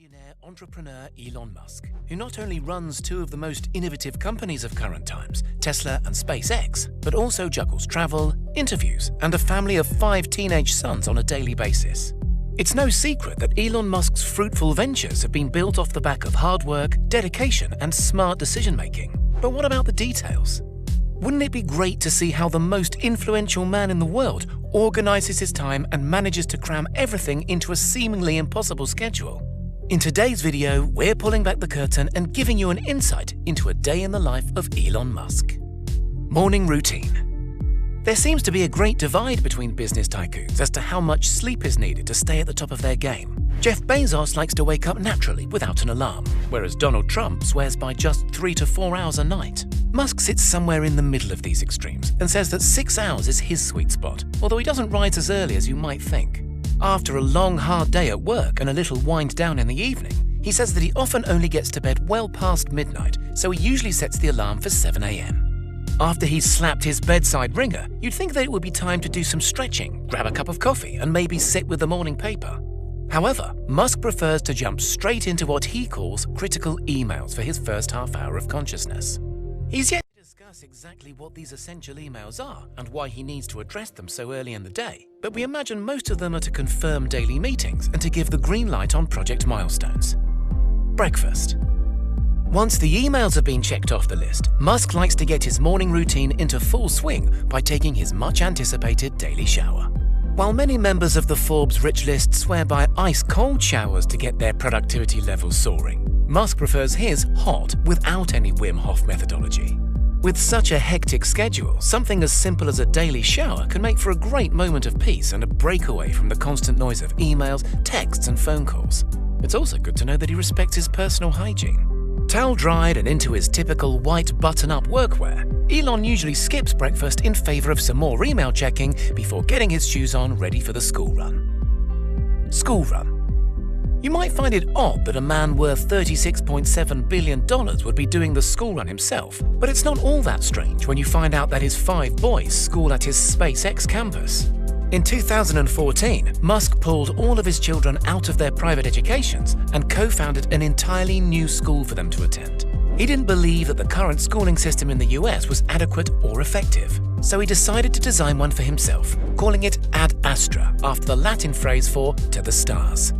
multi-billionaire entrepreneur Elon Musk, who not only runs two of the most innovative companies of current times, Tesla and SpaceX, but also juggles travel, interviews, and a family of 5 teenage sons on a daily basis. It's no secret that Elon Musk's fruitful ventures have been built off the back of hard work, dedication, and smart decision-making. But what about the details? Wouldn't it be great to see how the most influential man in the world organizes his time and manages to cram everything into a seemingly impossible schedule? In today's video, we're pulling back the curtain and giving you an insight into a day in the life of Elon Musk. Morning routine. There seems to be a great divide between business tycoons as to how much sleep is needed to stay at the top of their game. Jeff Bezos likes to wake up naturally without an alarm, whereas Donald Trump swears by just 3 to 4 hours a night. Musk sits somewhere in the middle of these extremes and says that 6 hours is his sweet spot, although he doesn't rise as early as you might think. After a long, hard day at work and a little wind down in the evening, he says that he often only gets to bed well past midnight, so he usually sets the alarm for 7 a.m. After he's slapped his bedside ringer, you'd think that it would be time to do some stretching, grab a cup of coffee, and maybe sit with the morning paper. However, Musk prefers to jump straight into what he calls critical emails for his first half hour of consciousness. He's yet to discuss exactly what these essential emails are and why he needs to address them so early in the day, but we imagine most of them are to confirm daily meetings and to give the green light on project milestones. Breakfast. Once the emails have been checked off the list, Musk likes to get his morning routine into full swing by taking his much-anticipated daily shower. While many members of the Forbes rich list swear by ice-cold showers to get their productivity levels soaring, Musk prefers his hot without any Wim Hof methodology. With such a hectic schedule, something as simple as a daily shower can make for a great moment of peace and a breakaway from the constant noise of emails, texts, and phone calls. It's also good to know that he respects his personal hygiene. Towel-dried and into his typical white button-up workwear, Elon usually skips breakfast in favor of some more email checking before getting his shoes on ready for the school run. School run. You might find it odd that a man worth $36.7 billion would be doing the school run himself, but it's not all that strange when you find out that his 5 boys school at his SpaceX campus. In 2014, Musk pulled all of his children out of their private educations and co-founded an entirely new school for them to attend. He didn't believe that the current schooling system in the US was adequate or effective, so he decided to design one for himself, calling it Ad Astra, after the Latin phrase for "to the stars."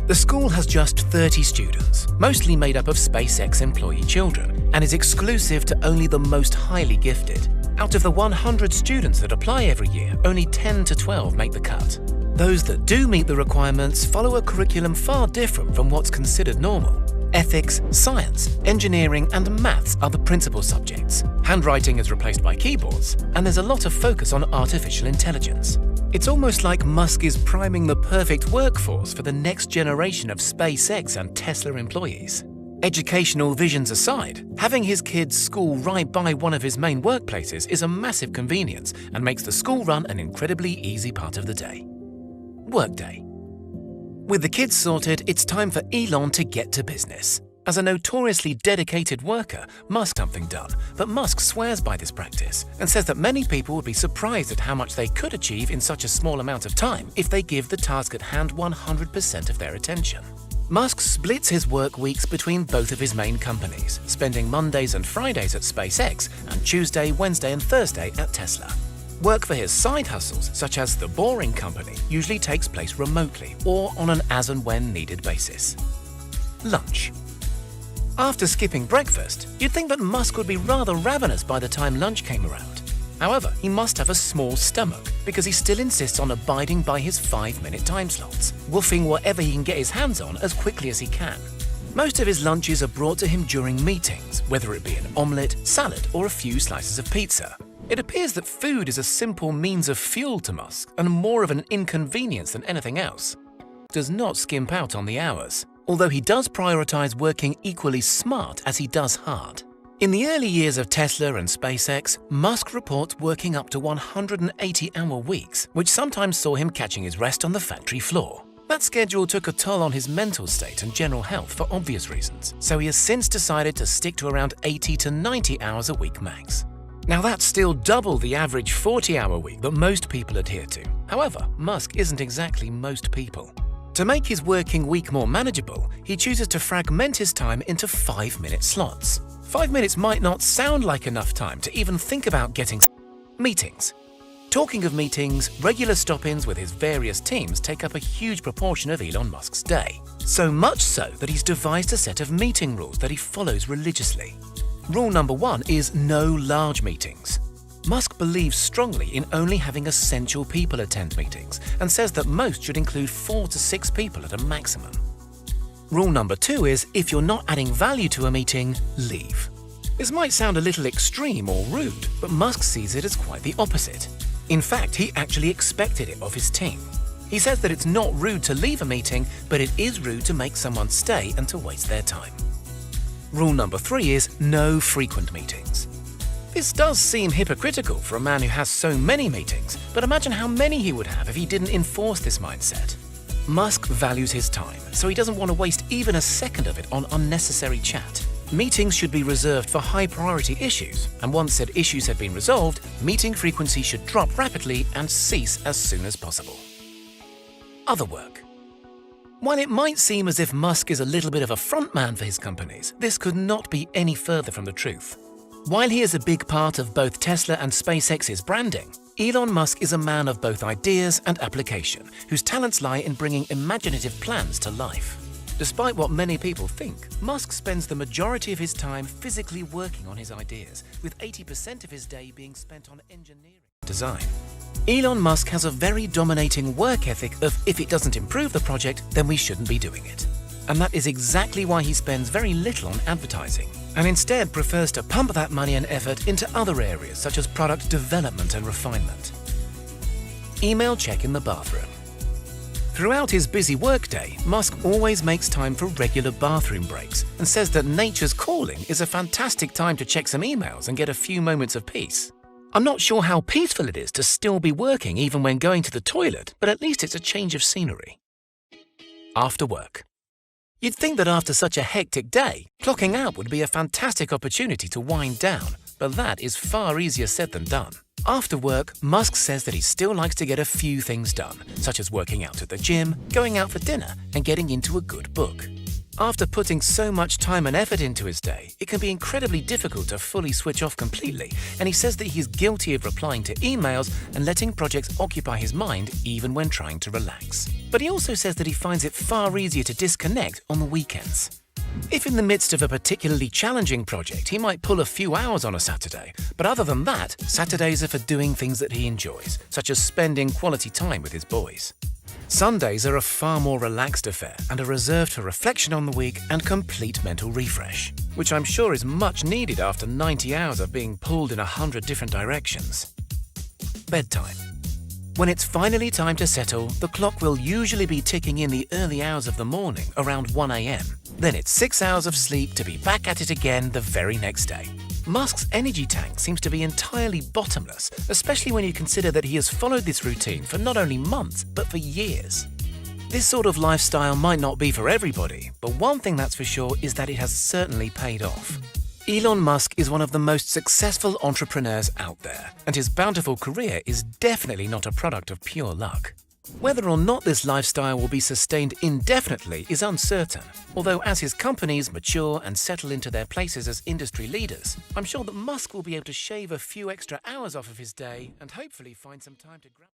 The school has just 30 students, mostly made up of SpaceX employee children, and is exclusive to only the most highly gifted. Out of the 100 students that apply every year, only 10 to 12 make the cut. Those that do meet the requirements follow a curriculum far different from what's considered normal. Ethics, science, engineering, and maths are the principal subjects. Handwriting is replaced by keyboards, and there's a lot of focus on artificial intelligence. It's almost like Musk is priming the perfect workforce for the next generation of SpaceX and Tesla employees. Educational visions aside, having his kids' school right by one of his main workplaces is a massive convenience and makes the school run an incredibly easy part of the day. Workday. With the kids sorted, it's time for Elon to get to business. As a notoriously dedicated worker, Musk gets something done, but Musk swears by this practice and says that many people would be surprised at how much they could achieve in such a small amount of time if they give the task at hand 100% of their attention. Musk splits his work weeks between both of his main companies, spending Mondays and Fridays at SpaceX and Tuesday, Wednesday, and Thursday at Tesla. Work for his side hustles, such as The Boring Company, usually takes place remotely or on an as-and-when-needed basis. Lunch. After skipping breakfast, you'd think that Musk would be rather ravenous by the time lunch came around. However, he must have a small stomach because he still insists on abiding by his 5-minute time slots, woofing whatever he can get his hands on as quickly as he can. Most of his lunches are brought to him during meetings, whether it be an omelette, salad, or a few slices of pizza. It appears that food is a simple means of fuel to Musk and more of an inconvenience than anything else. He does not skimp out on the hours, although he does prioritize working equally smart as he does hard. In the early years of Tesla and SpaceX, Musk reports working up to 180-hour weeks, which sometimes saw him catching his rest on the factory floor. That schedule took a toll on his mental state and general health for obvious reasons, so he has since decided to stick to around 80 to 90 hours a week max. Now that's still double the average 40-hour week that most people adhere to. However, Musk isn't exactly most people. To make his working week more manageable, he chooses to fragment his time into 5-minute slots. 5 minutes might not sound like enough time to even think about getting meetings. Talking of meetings, regular stop-ins with his various teams take up a huge proportion of Elon Musk's day. So much so that he's devised a set of meeting rules that he follows religiously. Rule number 1 is no large meetings. Musk believes strongly in only having essential people attend meetings and says that most should include 4 to 6 people at a maximum. Rule number 2 is if you're not adding value to a meeting, leave. This might sound a little extreme or rude, but Musk sees it as quite the opposite. In fact, he actually expected it of his team. He says that it's not rude to leave a meeting, but it is rude to make someone stay and to waste their time. Rule number 3 is no frequent meetings. This does seem hypocritical for a man who has so many meetings, but imagine how many he would have if he didn't enforce this mindset. Musk values his time, so he doesn't want to waste even a second of it on unnecessary chat. Meetings should be reserved for high-priority issues, and once said issues have been resolved, meeting frequency should drop rapidly and cease as soon as possible. Other work. While it might seem as if Musk is a little bit of a frontman for his companies, this could not be any further from the truth. While he is a big part of both Tesla and SpaceX's branding, Elon Musk is a man of both ideas and application, whose talents lie in bringing imaginative plans to life. Despite what many people think, Musk spends the majority of his time physically working on his ideas, with 80% of his day being spent on engineering and design. Elon Musk has a very dominating work ethic of if it doesn't improve the project, then we shouldn't be doing it. And that is exactly why he spends very little on advertising, and instead prefers to pump that money and effort into other areas such as product development and refinement. Email check in the bathroom. Throughout his busy workday, Musk always makes time for regular bathroom breaks and says that nature's calling is a fantastic time to check some emails and get a few moments of peace. I'm not sure how peaceful it is to still be working even when going to the toilet, but at least it's a change of scenery. After work. You'd think that after such a hectic day, clocking out would be a fantastic opportunity to wind down, but that is far easier said than done. After work, Musk says that he still likes to get a few things done, such as working out at the gym, going out for dinner, and getting into a good book. After putting so much time and effort into his day, it can be incredibly difficult to fully switch off completely, and he says that he's guilty of replying to emails and letting projects occupy his mind even when trying to relax. But he also says that he finds it far easier to disconnect on the weekends. If in the midst of a particularly challenging project, he might pull a few hours on a Saturday, but other than that, Saturdays are for doing things that he enjoys, such as spending quality time with his boys. Sundays are a far more relaxed affair and are reserved for reflection on the week and complete mental refresh, which I'm sure is much needed after 90 hours of being pulled in 100 different directions. Bedtime. When it's finally time to settle, the clock will usually be ticking in the early hours of the morning, around 1 a.m. Then it's 6 hours of sleep to be back at it again the very next day. Musk's energy tank seems to be entirely bottomless, especially when you consider that he has followed this routine for not only months, but for years. This sort of lifestyle might not be for everybody, but one thing that's for sure is that it has certainly paid off. Elon Musk is one of the most successful entrepreneurs out there, and his bountiful career is definitely not a product of pure luck. Whether or not this lifestyle will be sustained indefinitely is uncertain, although as his companies mature and settle into their places as industry leaders, I'm sure that Musk will be able to shave a few extra hours off of his day and hopefully find some time to grab